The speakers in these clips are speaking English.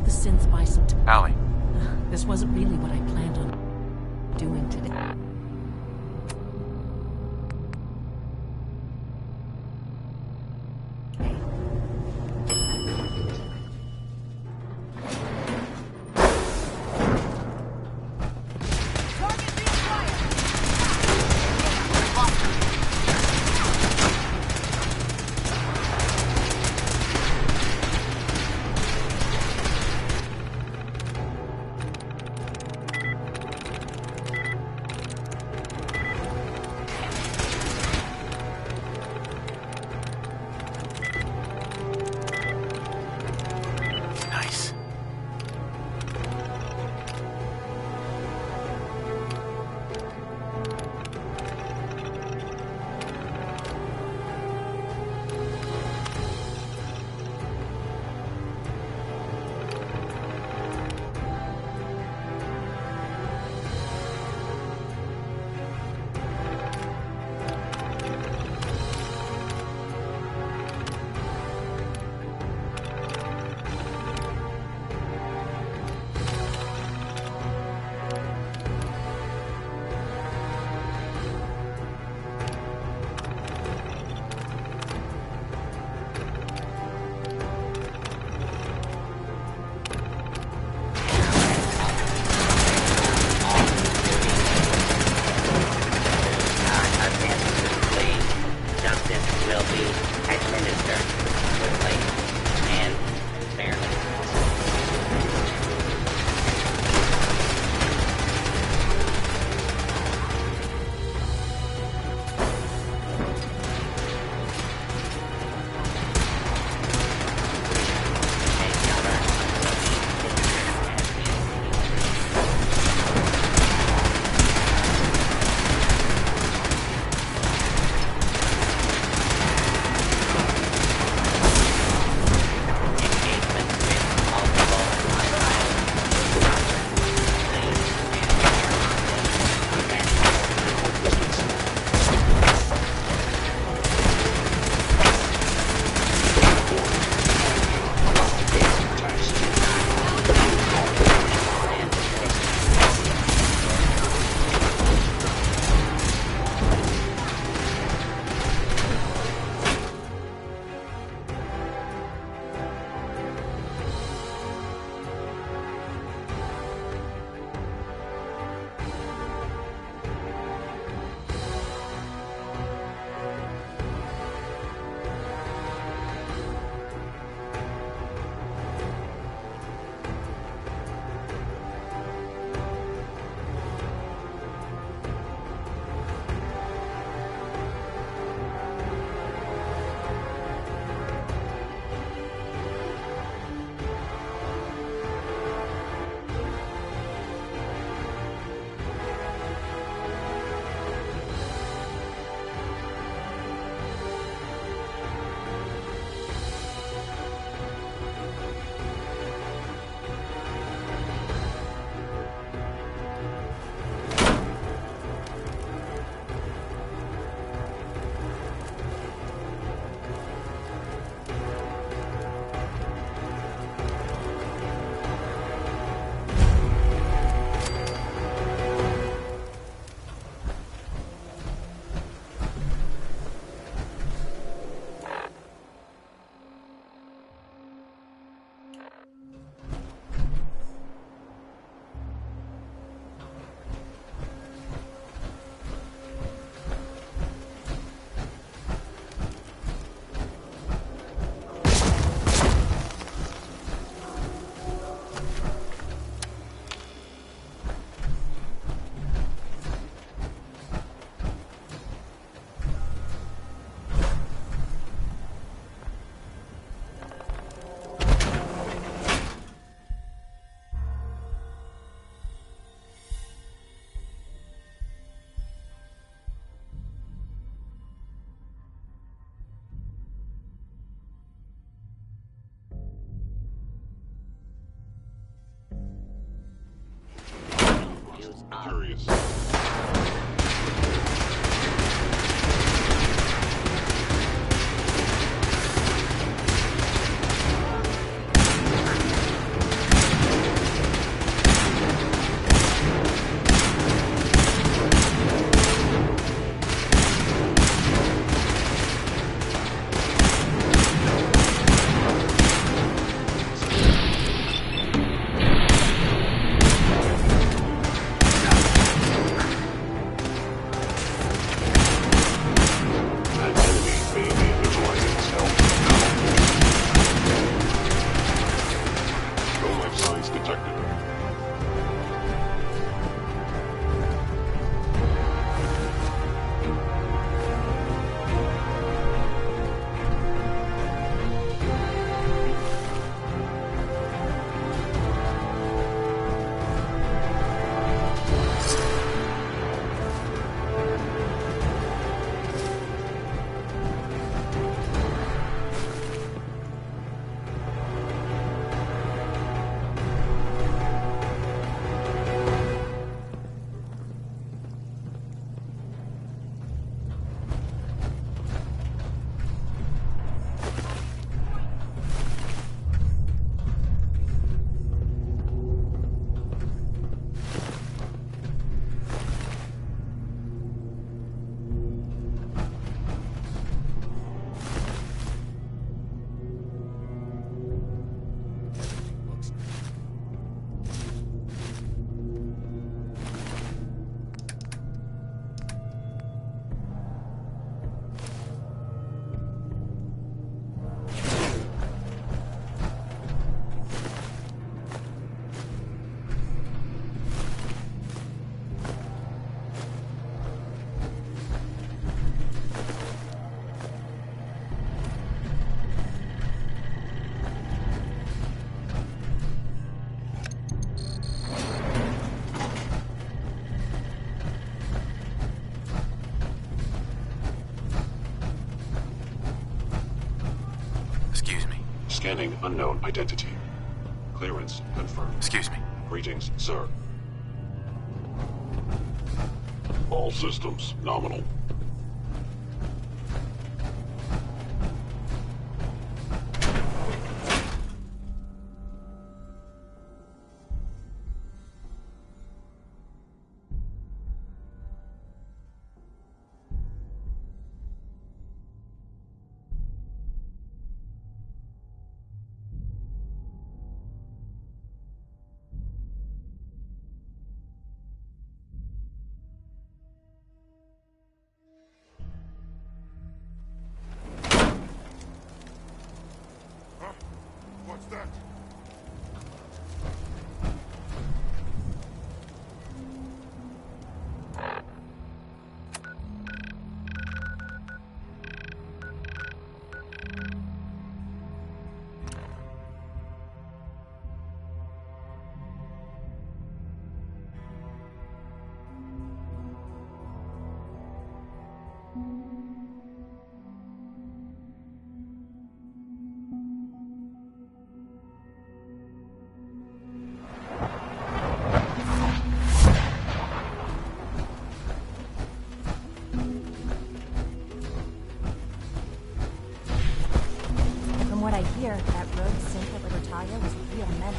the synth by some time. Allie. This wasn't really what I planned on doing today. Curious. Scanning unknown identity. Clearance confirmed. Excuse me. Greetings, sir. All systems nominal. What's that? From what I hear, that rogue synth at Libertalia was a real menace.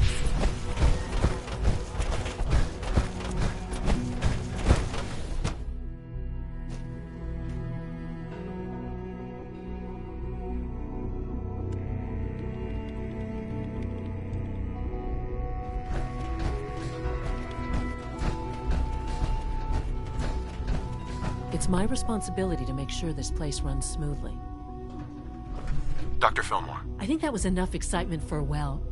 It's my responsibility to make sure this place runs smoothly. Dr. Fillmore. I think that was enough excitement for, well,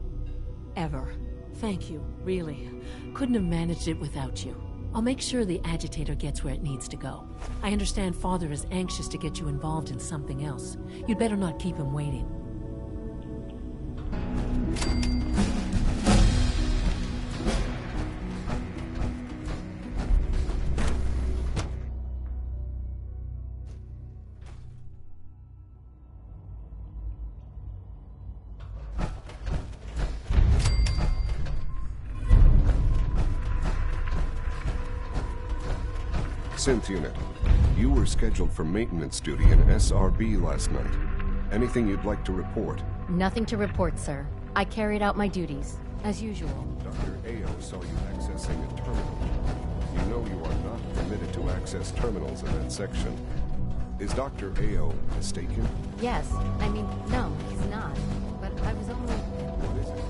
ever. Thank you, really. Couldn't have managed it without you. I'll make sure the agitator gets where it needs to go. I understand Father is anxious to get you involved in something else. You'd better not keep him waiting. Synth unit, you were scheduled for maintenance duty in SRB last night. Anything you'd like to report? Nothing to report, sir. I carried out my duties, as usual. Dr. Ao saw you accessing a terminal. You know you are not permitted to access terminals in that section. Is Dr. Ao mistaken? Yes. I mean, no, he's not. But I was only... What is it?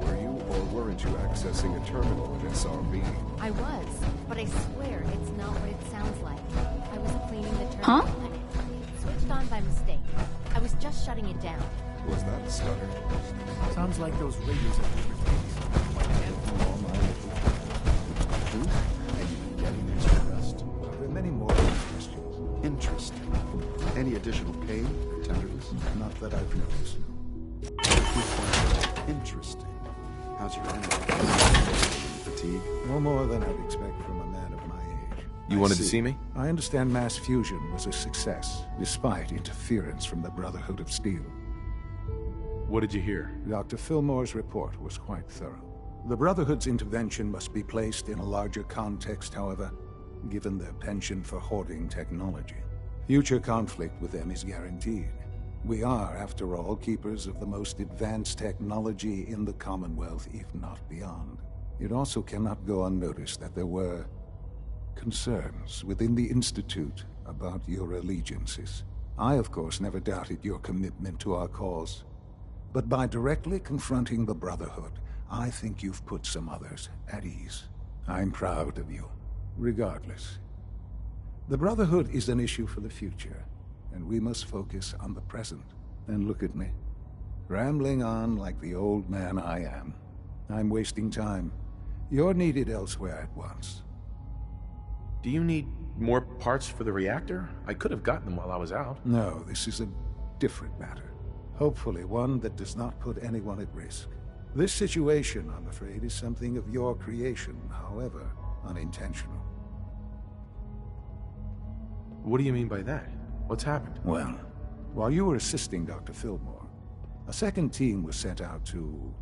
Were you or weren't you accessing a terminal in SRB? I was, but I swear it's not what it sounds like. I was cleaning the terminal and it switched on by mistake. I was just shutting it down. Was that a stutter? Sounds like those radios at different things. I can't do all my little truth, and you're getting extra rest. There are many more questions. Interesting. Any additional pain or tenderness? Not that I've noticed. Interesting. How's your energy? Fatigue? No more than I'd expect from a man of my age. You wanted to see me? I understand mass fusion was a success, despite interference from the Brotherhood of Steel. What did you hear? Dr. Fillmore's report was quite thorough. The Brotherhood's intervention must be placed in a larger context, however, given their penchant for hoarding technology. Future conflict with them is guaranteed. We are, after all, keepers of the most advanced technology in the Commonwealth, if not beyond. It also cannot go unnoticed that there were concerns within the Institute about your allegiances. I, of course, never doubted your commitment to our cause. But by directly confronting the Brotherhood, I think you've put some others at ease. I'm proud of you, regardless. The Brotherhood is an issue for the future, and we must focus on the present. And look at me, rambling on like the old man I am. I'm wasting time. You're needed elsewhere at once. Do you need more parts for the reactor? I could have gotten them while I was out. No, this is a different matter. Hopefully one that does not put anyone at risk. This situation, I'm afraid, is something of your creation, however unintentional. What do you mean by that? What's happened? Well, while you were assisting Dr. Fillmore, A second team was sent out to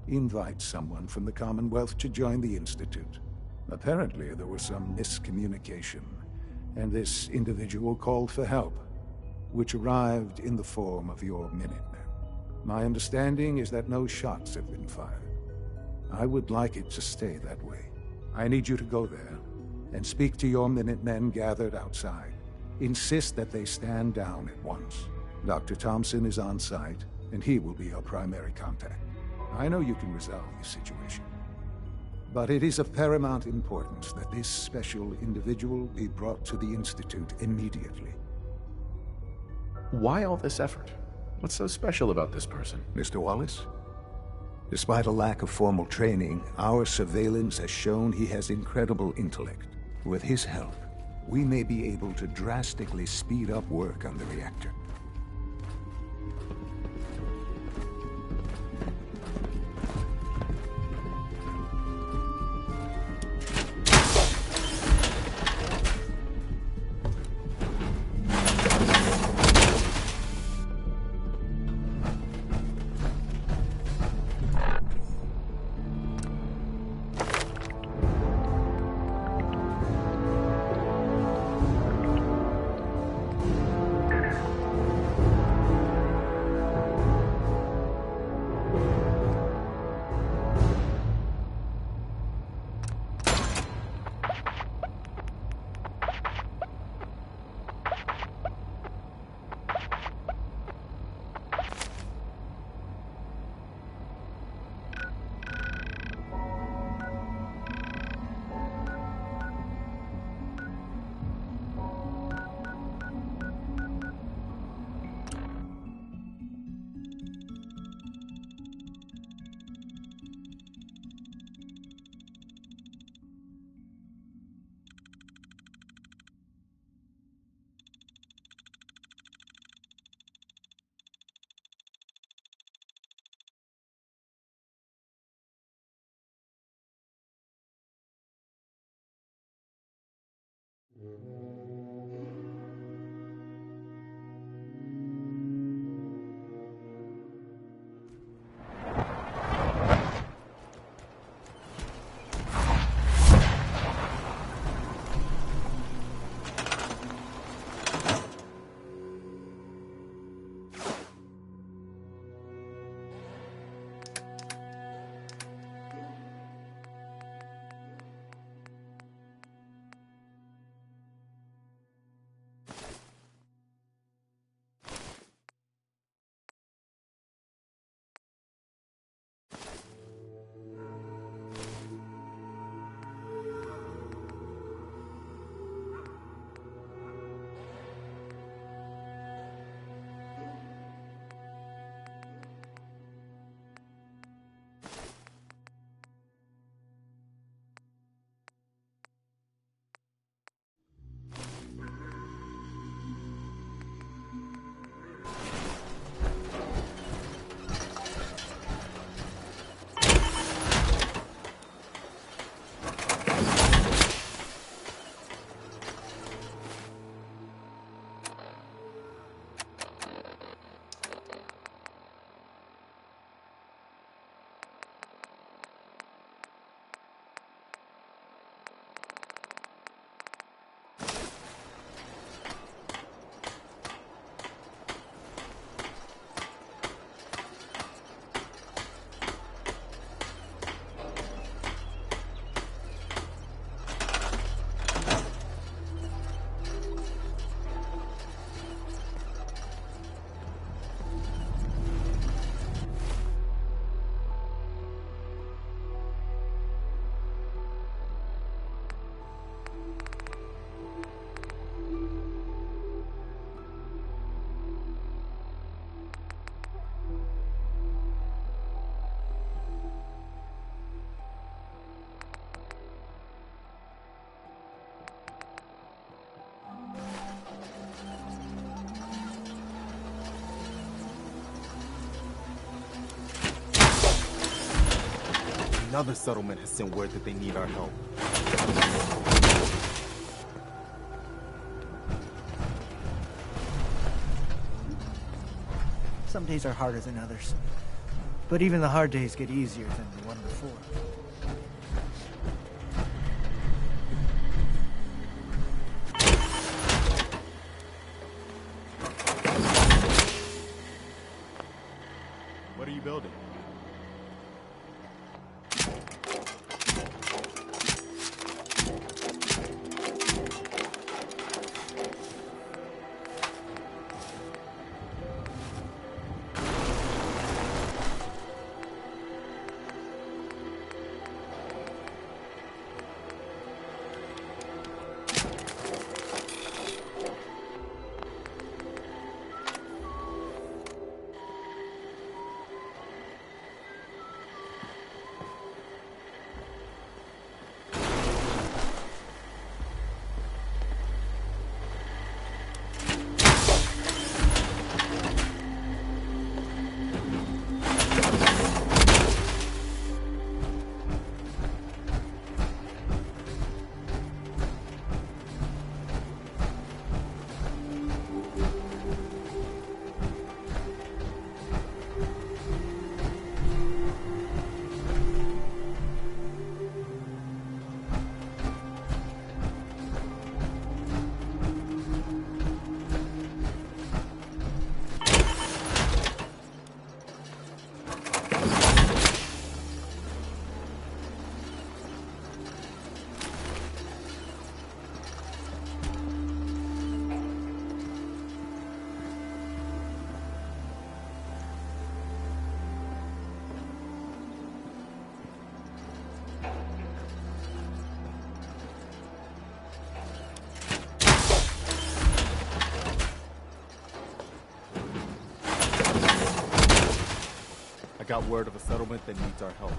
invite someone from the Commonwealth to join the Institute. Apparently, there was some miscommunication, and this individual called for help, which arrived in the form of your Minutemen. My understanding is that no shots have been fired. I would like it to stay that way. I need you to go there and speak to your Minutemen gathered outside. Insist that they stand down at once. Dr. Thompson is on site, and he will be your primary contact. I know you can resolve this situation, but it is of paramount importance that this special individual be brought to the Institute immediately. Why all this effort? What's so special about this person? Mr. Wallace? Despite a lack of formal training, our surveillance has shown he has incredible intellect. With his help, we may be able to drastically speed up work on the reactor. Another settlement has sent word that they need our help. Some days are harder than others. But even the hard days get easier than the one before. What are you building? I got word of a settlement that needs our help.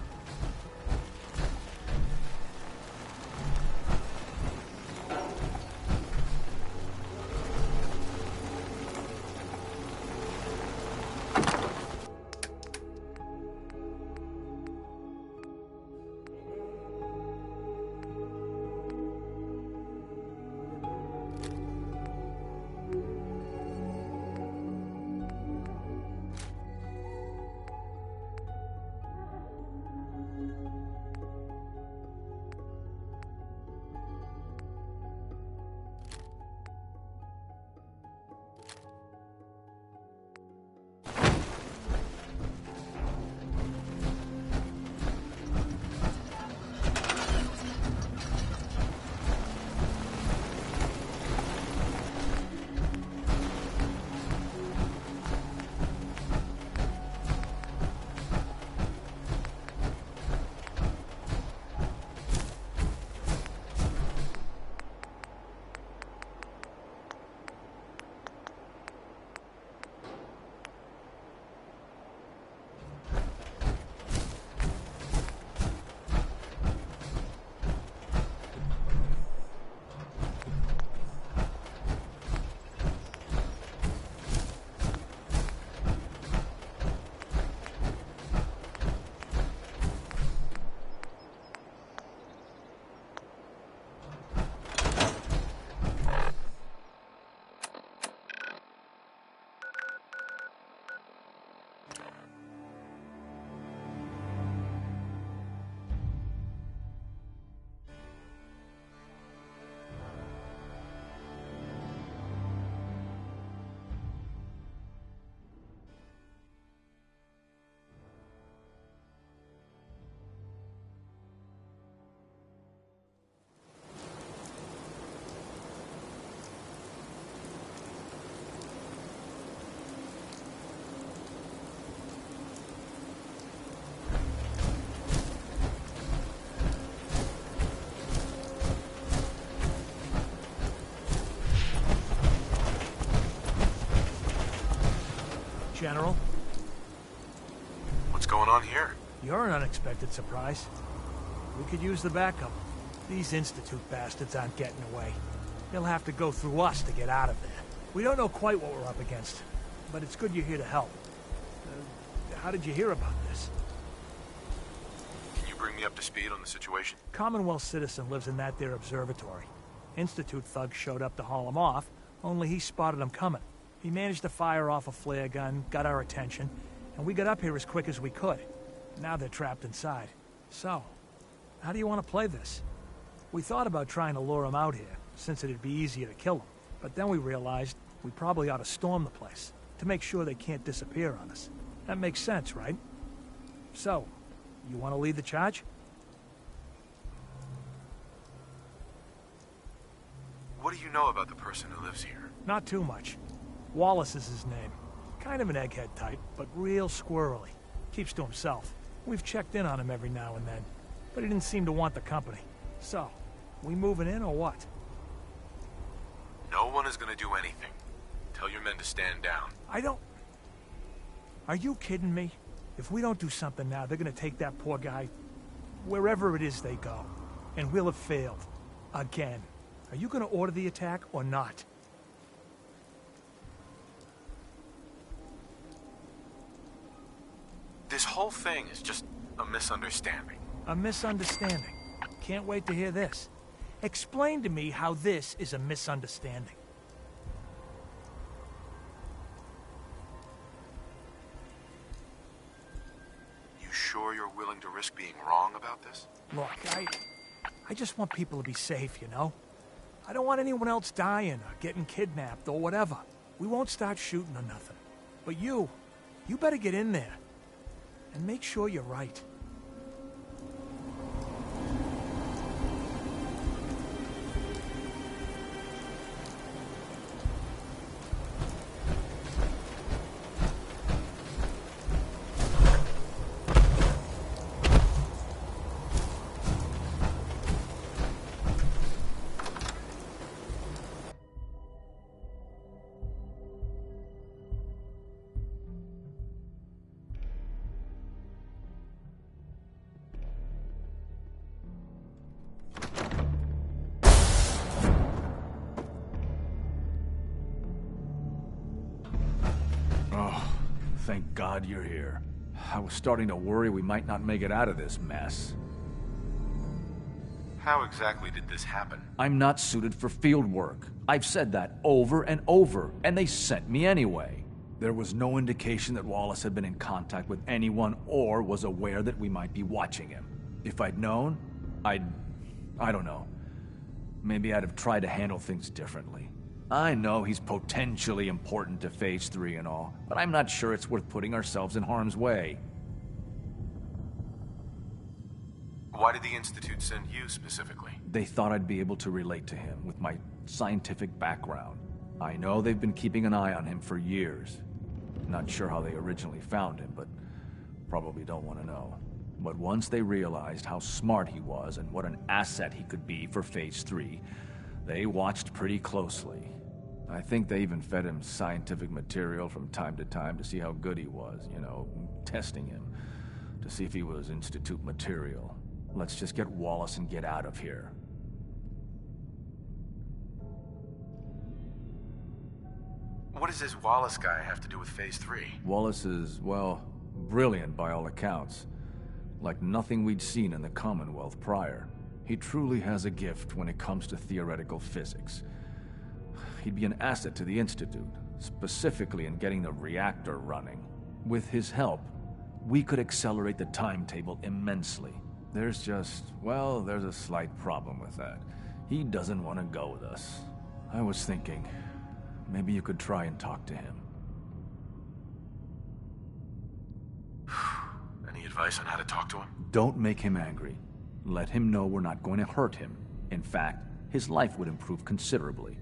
General? What's going on here? You're an unexpected surprise. We could use the backup. These Institute bastards aren't getting away. They'll have to go through us to get out of there. We don't know quite what we're up against, but it's good you're here to help. How did you hear about this? Can you bring me up to speed on the situation? Commonwealth citizen lives in that there observatory. Institute thugs showed up to haul him off, only he spotted them coming. He managed to fire off a flare gun, got our attention, and we got up here as quick as we could. Now they're trapped inside. So, how do you want to play this? We thought about trying to lure him out here, since it'd be easier to kill him. But then we realized we probably ought to storm the place, to make sure they can't disappear on us. That makes sense, right? So, you want to lead the charge? What do you know about the person who lives here? Not too much. Wallace is his name. Kind of an egghead type, but real squirrely. Keeps to himself. We've checked in on him every now and then, but he didn't seem to want the company. So, we moving in or what? No one is gonna do anything. Tell your men to stand down. I don't... Are you kidding me? If we don't do something now, they're gonna take that poor guy wherever it is they go. And we'll have failed. Again. Are you gonna order the attack or not? This whole thing is just a misunderstanding. A misunderstanding. Can't wait to hear this. Explain to me how this is a misunderstanding. You sure you're willing to risk being wrong about this? Look, I just want people to be safe, you know? I don't want anyone else dying or getting kidnapped or whatever. We won't start shooting or nothing. But you better get in there. And make sure you're right. Thank God you're here. I was starting to worry we might not make it out of this mess. How exactly did this happen? I'm not suited for field work. I've said that over and over, and they sent me anyway. There was no indication that Wallace had been in contact with anyone or was aware that we might be watching him. If I'd known, I don't know. Maybe I'd have tried to handle things differently. I know he's potentially important to Phase 3 and all, but I'm not sure it's worth putting ourselves in harm's way. Why did the Institute send you specifically? They thought I'd be able to relate to him with my scientific background. I know they've been keeping an eye on him for years. Not sure how they originally found him, but probably don't want to know. But once they realized how smart he was and what an asset he could be for Phase 3, they watched pretty closely. I think they even fed him scientific material from time to time to see how good he was, you know, testing him, to see if he was Institute material. Let's just get Wallace and get out of here. What does this Wallace guy have to do with Phase 3? Wallace is, well, brilliant by all accounts. Like nothing we'd seen in the Commonwealth prior. He truly has a gift when it comes to theoretical physics. He'd be an asset to the Institute, specifically in getting the reactor running. With his help, we could accelerate the timetable immensely. There's just, well, there's a slight problem with that. He doesn't want to go with us. I was thinking, maybe you could try and talk to him. Any advice on how to talk to him? Don't make him angry. Let him know we're not going to hurt him. In fact, his life would improve considerably.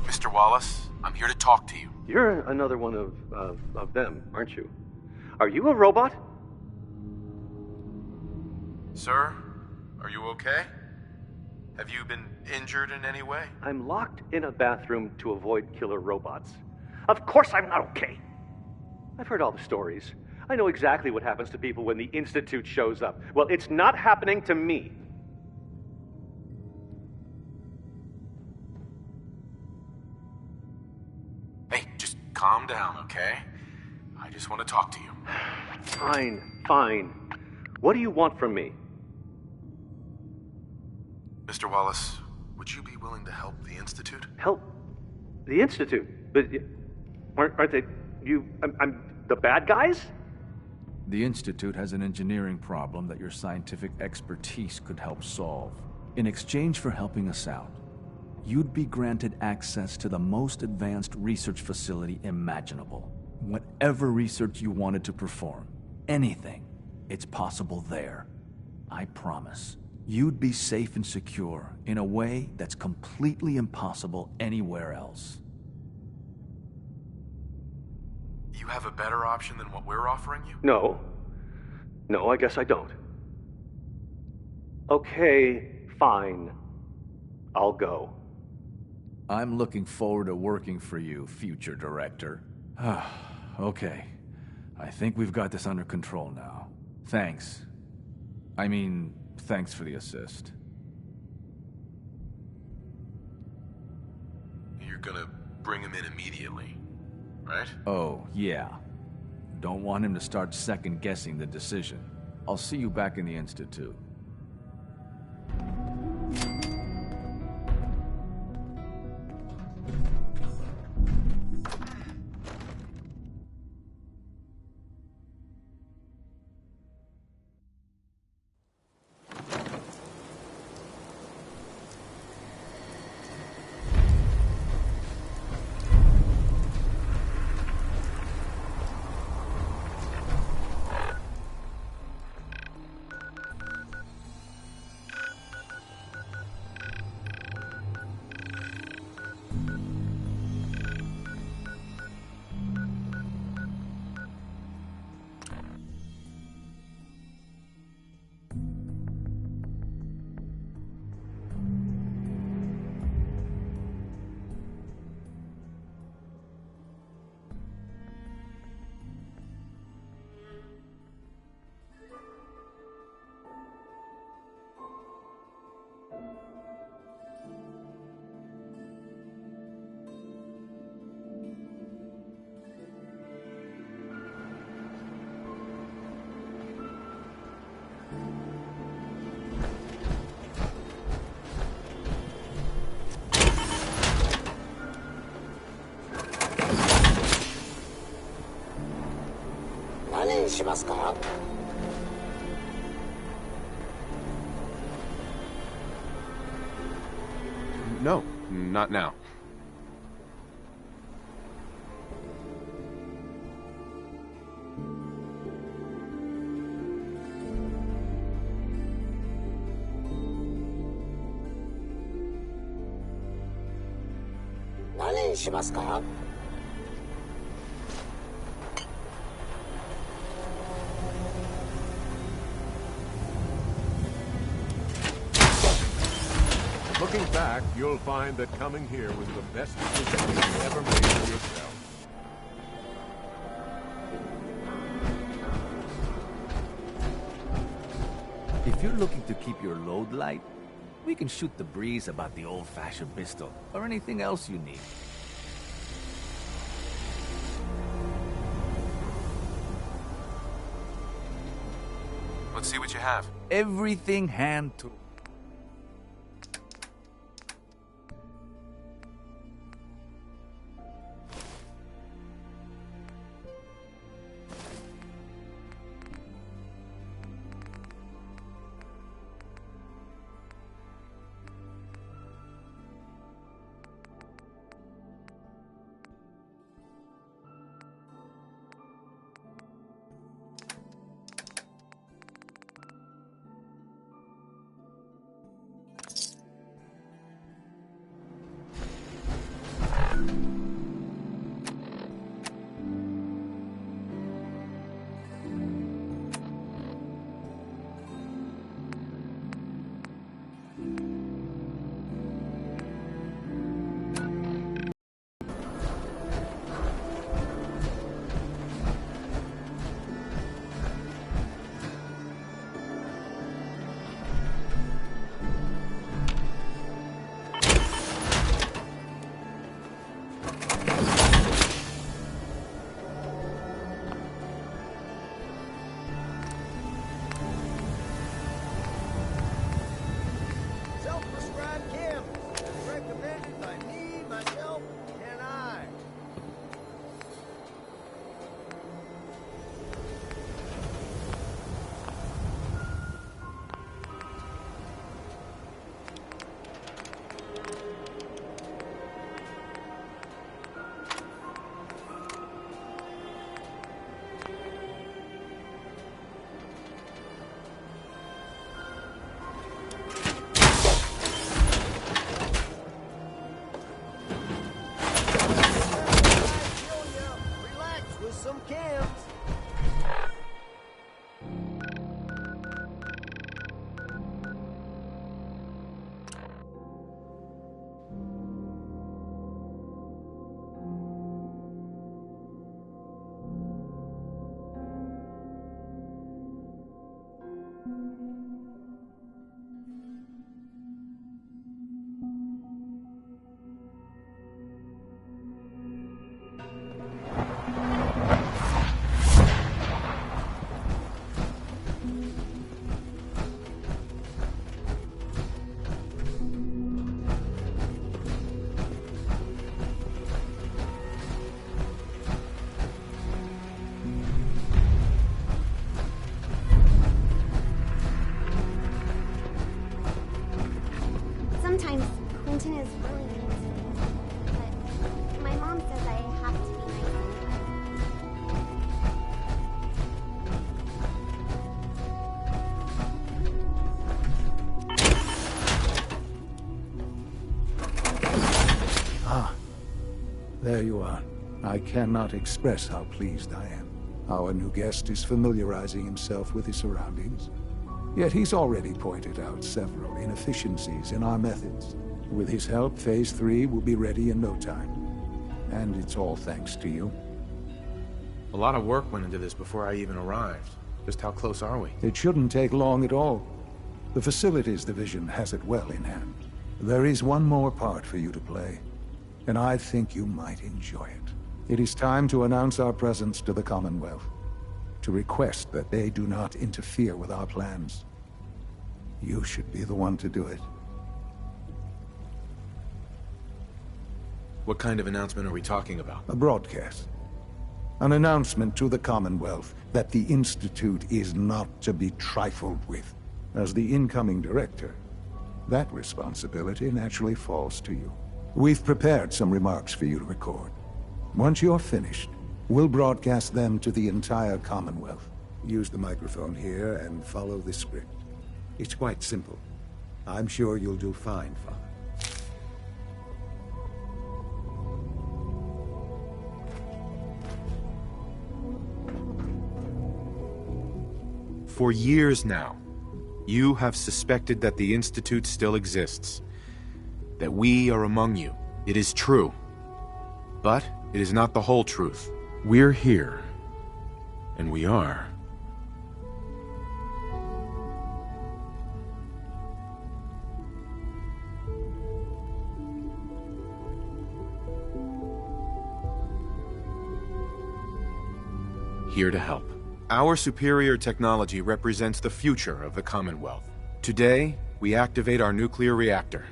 Mr. Wallace, I'm here to talk to you. You're another one of them, aren't you? Are you a robot? Sir, are you okay? Have you been injured in any way? I'm locked in a bathroom to avoid killer robots. Of course I'm not okay. I've heard all the stories. I know exactly what happens to people when the Institute shows up. Well, it's not happening to me. Hey, just calm down, okay? I just want to talk to you. Fine, fine. What do you want from me? Mr. Wallace, would you be willing to help the Institute? Help? The Institute? But aren't they... I'm the bad guys? The Institute has an engineering problem that your scientific expertise could help solve. In exchange for helping us out, you'd be granted access to the most advanced research facility imaginable. Whatever research you wanted to perform, anything, it's possible there. I promise. You'd be safe and secure in a way that's completely impossible anywhere else. You have a better option than what we're offering you? No. No, I guess I don't. Okay, fine. I'll go. I'm looking forward to working for you, future director. Okay. I think we've got this under control now. Thanks. I mean, thanks for the assist. You're gonna bring him in immediately, right? Oh, yeah. Don't want him to start second-guessing the decision. I'll see you back in the Institute. No, not now. Looking back, you'll find that coming here was the best decision you've ever made for yourself. If you're looking to keep your load light, we can shoot the breeze about the old-fashioned pistol, or anything else you need. Let's see what you have. Everything hand-tooled. Sometimes Quentin is really mean to me, but my mom says I have to be nice anyway. Ah, there you are. I cannot express how pleased I am. Our new guest is familiarizing himself with his surroundings. Yet he's already pointed out several inefficiencies in our methods. With his help, Phase 3 will be ready in no time. And it's all thanks to you. A lot of work went into this before I even arrived. Just how close are we? It shouldn't take long at all. The Facilities Division has it well in hand. There is one more part for you to play, and I think you might enjoy it. It is time to announce our presence to the Commonwealth, to request that they do not interfere with our plans. You should be the one to do it. What kind of announcement are we talking about? A broadcast. An announcement to the Commonwealth that the Institute is not to be trifled with. As the incoming director, that responsibility naturally falls to you. We've prepared some remarks for you to record. Once you're finished, we'll broadcast them to the entire Commonwealth. Use the microphone here and follow the script. It's quite simple. I'm sure you'll do fine, Father. For years now, you have suspected that the Institute still exists. That we are among you. It is true. But it is not the whole truth. We're here. And we are. Here to help. Our superior technology represents the future of the Commonwealth. Today, we activate our nuclear reactor,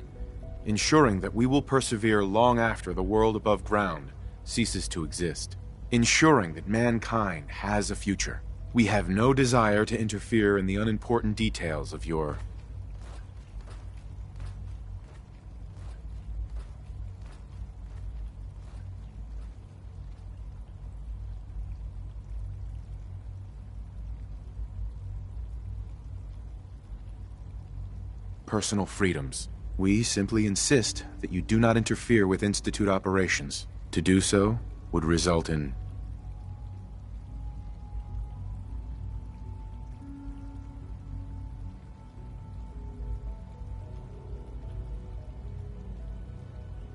ensuring that we will persevere long after the world above ground ceases to exist, ensuring that mankind has a future. We have no desire to interfere in the unimportant details of your personal freedoms. We simply insist that you do not interfere with Institute operations. To do so would result in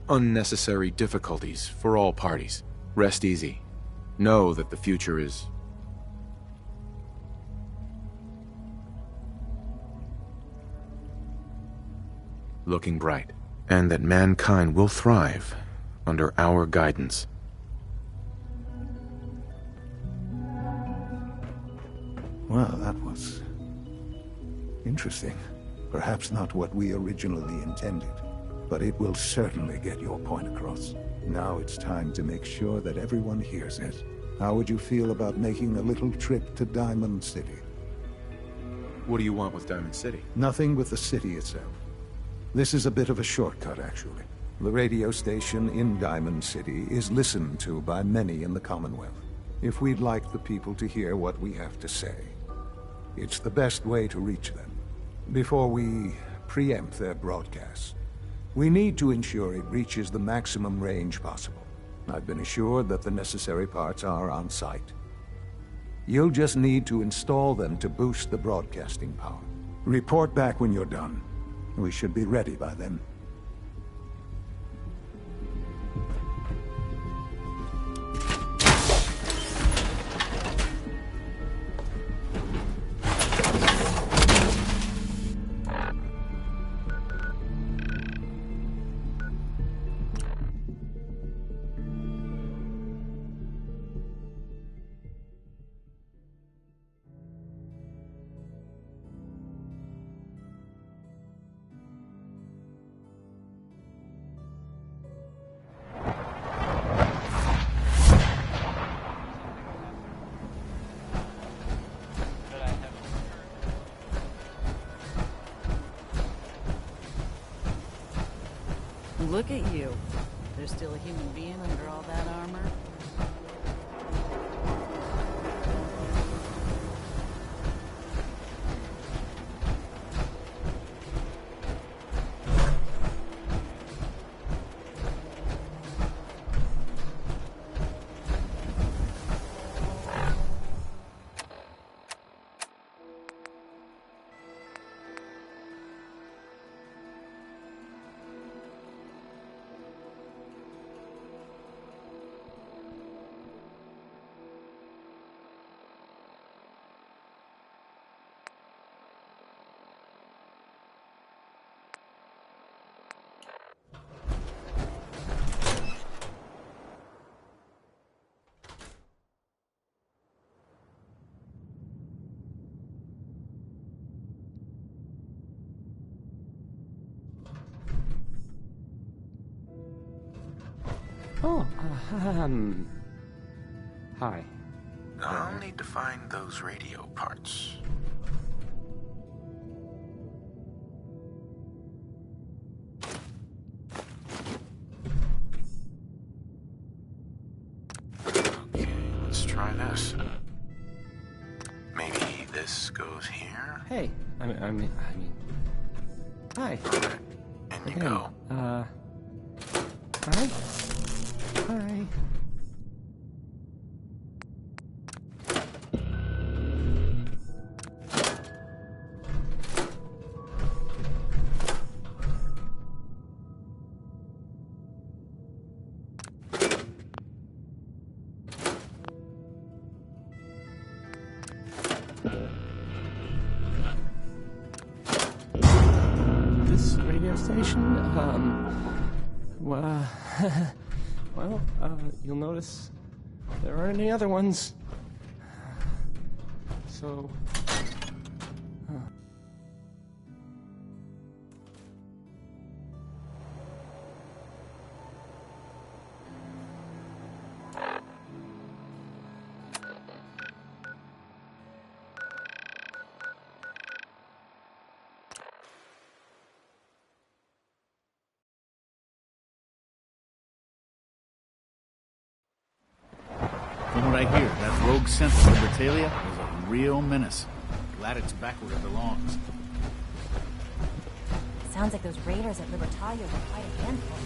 unnecessary difficulties for all parties. Rest easy. Know that the future is looking bright, and that mankind will thrive under our guidance. Well, that was interesting. Perhaps not what we originally intended, but it will certainly get your point across. Now it's time to make sure that everyone hears it. How would you feel about making a little trip to Diamond City? What do you want with Diamond City? Nothing with the city itself. This is a bit of a shortcut, actually. The radio station in Diamond City is listened to by many in the Commonwealth. If we'd like the people to hear what we have to say, it's the best way to reach them. Before we preempt their broadcasts, we need to ensure it reaches the maximum range possible. I've been assured that the necessary parts are on site. You'll just need to install them to boost the broadcasting power. Report back when you're done. We should be ready by then. Look at you. There's still a human being under all that armor. Oh, hi. I'll need to find those radio parts. Okay, let's try this. Maybe this goes here? Hey, I mean, hi. Alright, and you go. Hi. Hi. This radio station, well, you'll notice there aren't any other ones. So, From what I hear, that rogue scent of Libertalia is a real menace. Glad it's back where it belongs. Sounds like those raiders at Libertalia were quite a handful.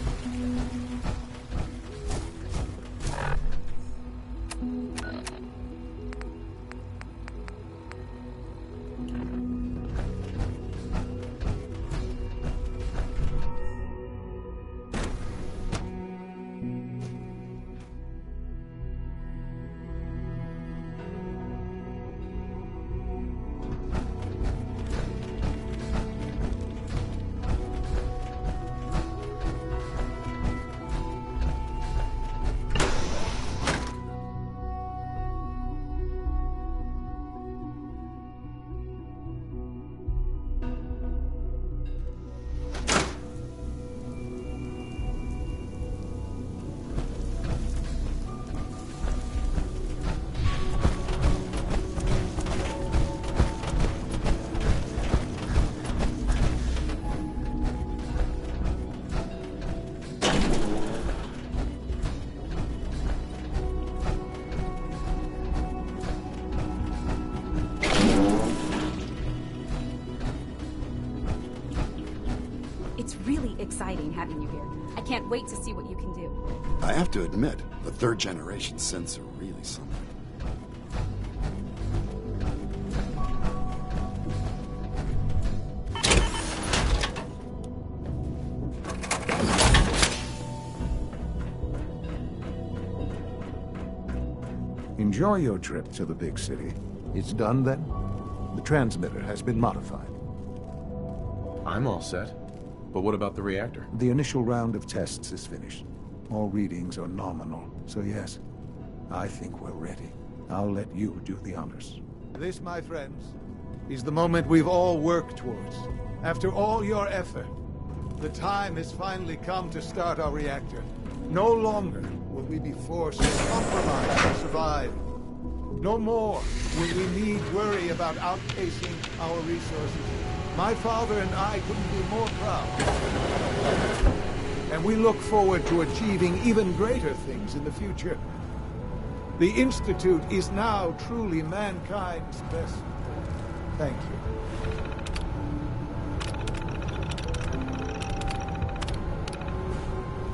It's really exciting having you here. I can't wait to see what you can do. I have to admit, the third-generation synths are really something. Enjoy your trip to the big city. It's done then? The transmitter has been modified. I'm all set. But what about the reactor? The initial round of tests is finished. All readings are nominal, so yes, I think we're ready. I'll let you do the honors. This, my friends, is the moment we've all worked towards. After all your effort, the time has finally come to start our reactor. No longer will we be forced to compromise to survive. No more will we need worry about outpacing our resources. My father and I couldn't be more proud. and we look forward to achieving even greater things in the future. The Institute is now truly mankind's best. Thank you.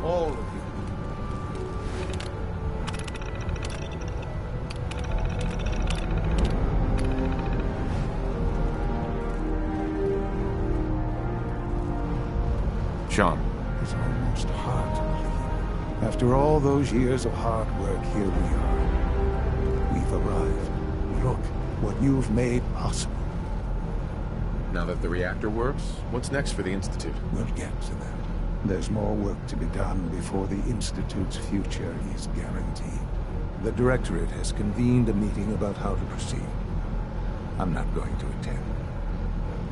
All of you. Sean. It's almost hard to believe. After all those years of hard work, here we are. We've arrived. Look what you've made possible. Now that the reactor works, what's next for the Institute? We'll get to that. There's more work to be done before the Institute's future is guaranteed. The Directorate has convened a meeting about how to proceed. I'm not going to attend.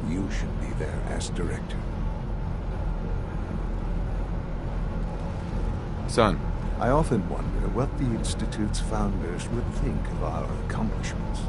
You should be there as Director. Son. I often wonder what the Institute's founders would think of our accomplishments.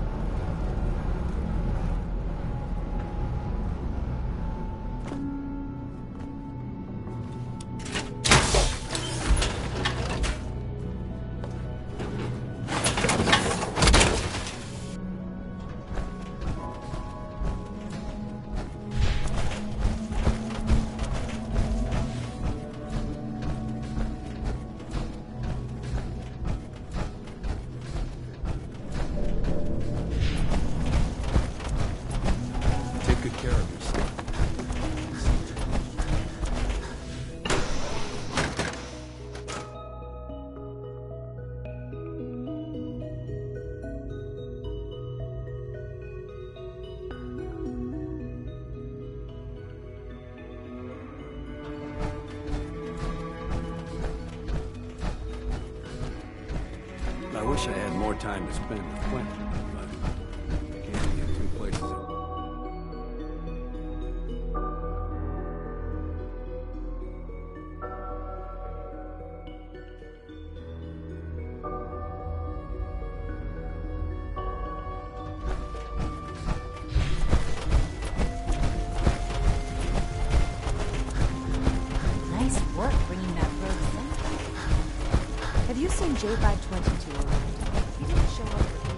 I wish I had more time to spend with Quentin, but I can't be in two places at once. Nice work bringing that road center. Have you seen J522 around? He didn't show up for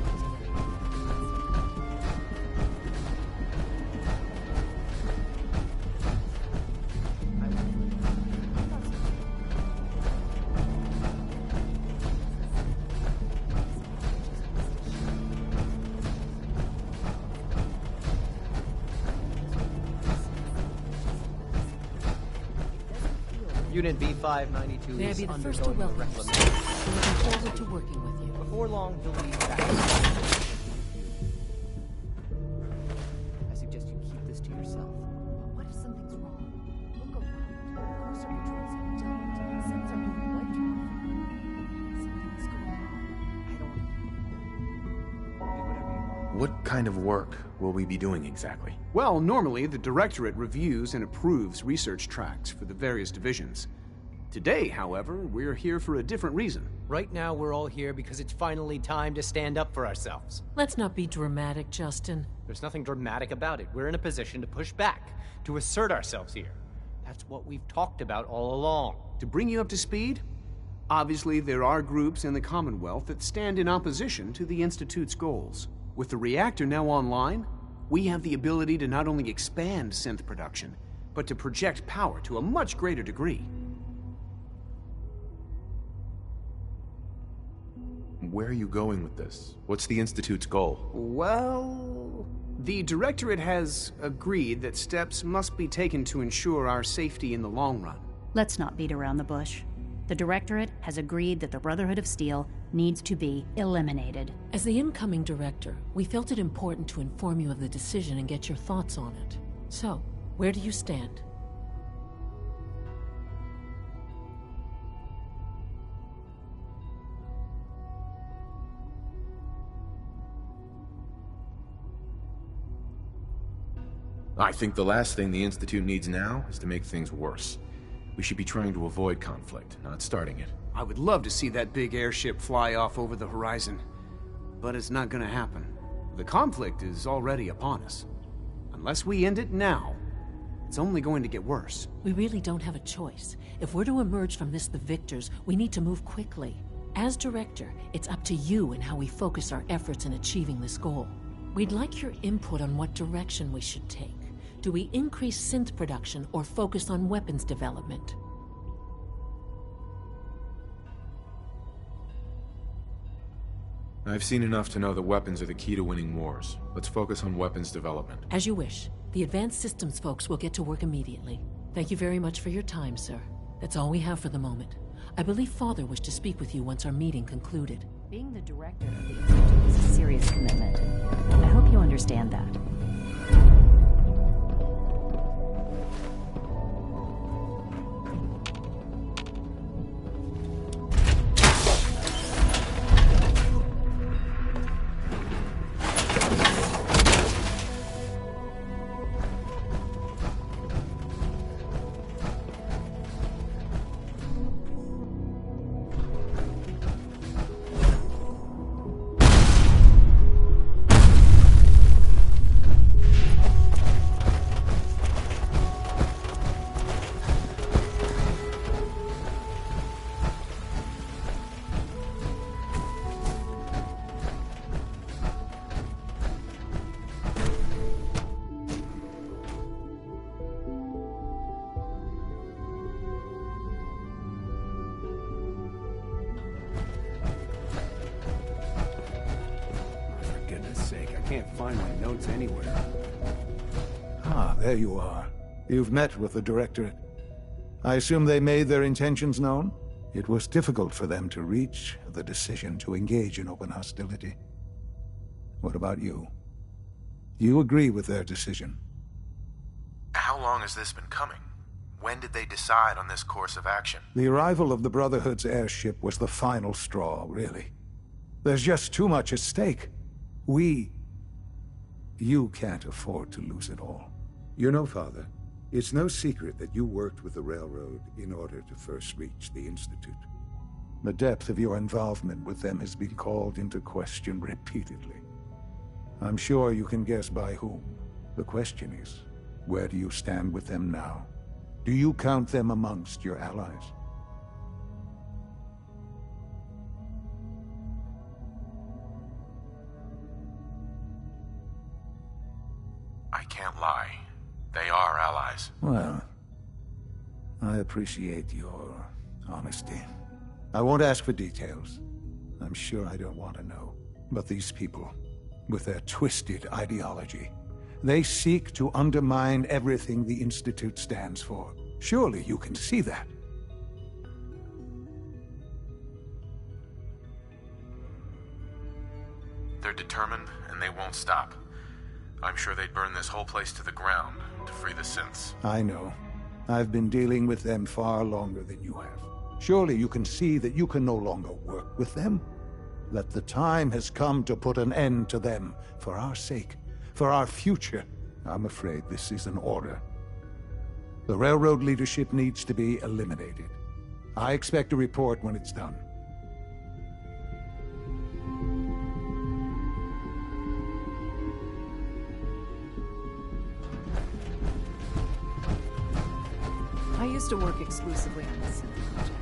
Unit B592 May I is be the first to undergoing a welcome you, reclamation. sir. We're looking forward to working with you. Before long, you'll be back. I suggest you keep this to yourself. What if something's wrong? Look around. Cursor controls are dulled. Sensor being wiped off. Something's going on. What kind of work will we be doing exactly? Well, normally the Directorate reviews and approves research tracks for the various divisions. Today, however, we're here for a different reason. Right now, we're all here because it's finally time to stand up for ourselves. Let's not be dramatic, Justin. There's nothing dramatic about it. We're in a position to push back, to assert ourselves here. That's what we've talked about all along. To bring you up to speed, obviously there are groups in the Commonwealth that stand in opposition to the Institute's goals. With the reactor now online, we have the ability to not only expand synth production, but to project power to a much greater degree. Where are you going with this? What's the Institute's goal? Well, the Directorate has agreed that steps must be taken to ensure our safety in the long run. Let's not beat around the bush. The Directorate has agreed that the Brotherhood of Steel needs to be eliminated. As the incoming director, we felt it important to inform you of the decision and get your thoughts on it. So, where do you stand? I think the last thing the Institute needs now is to make things worse. We should be trying to avoid conflict, not starting it. I would love to see that big airship fly off over the horizon, but it's not gonna happen. The conflict is already upon us. Unless we end it now, It's only going to get worse. We really don't have a choice. If we're to emerge from this the victors, we need to move quickly. As director, it's up to you and how we focus our efforts in achieving this goal. We'd like your input on what direction we should take. Do we increase synth production or focus on weapons development? I've seen enough to know that weapons are the key to winning wars. Let's focus on weapons development. As you wish. The advanced systems folks will get to work immediately. Thank you very much for your time, sir. That's all we have for the moment. I believe Father wished to speak with you once our meeting concluded. Being the director of the Institute is a serious commitment. I hope you understand that. Can't find my notes anywhere. Ah, there you are. You've met with the Directorate. I assume they made their intentions known? It was difficult for them to reach the decision to engage in open hostility. What about you? You agree with their decision? How long has this been coming? When did they decide on this course of action? The arrival of the Brotherhood's airship was the final straw, really. There's just too much at stake. You can't afford to lose it all. You know, Father, it's no secret that you worked with the Railroad in order to first reach the Institute. The depth of your involvement with them has been called into question repeatedly. I'm sure you can guess by whom. The question is, where do you stand with them now? Do you count them amongst your allies? I can't lie. They are allies. Well, I appreciate your honesty. I won't ask for details. I'm sure I don't want to know. But these people, with their twisted ideology, they seek to undermine everything the Institute stands for. Surely you can see that. They're determined, and they won't stop. I'm sure they'd burn this whole place to the ground to free the synths. I know. I've been dealing with them far longer than you have. Surely you can see that you can no longer work with them? That the time has come to put an end to them, for our sake, for our future. I'm afraid this is an order. The Railroad leadership needs to be eliminated. I expect a report when it's done. I used to work exclusively on the synth project.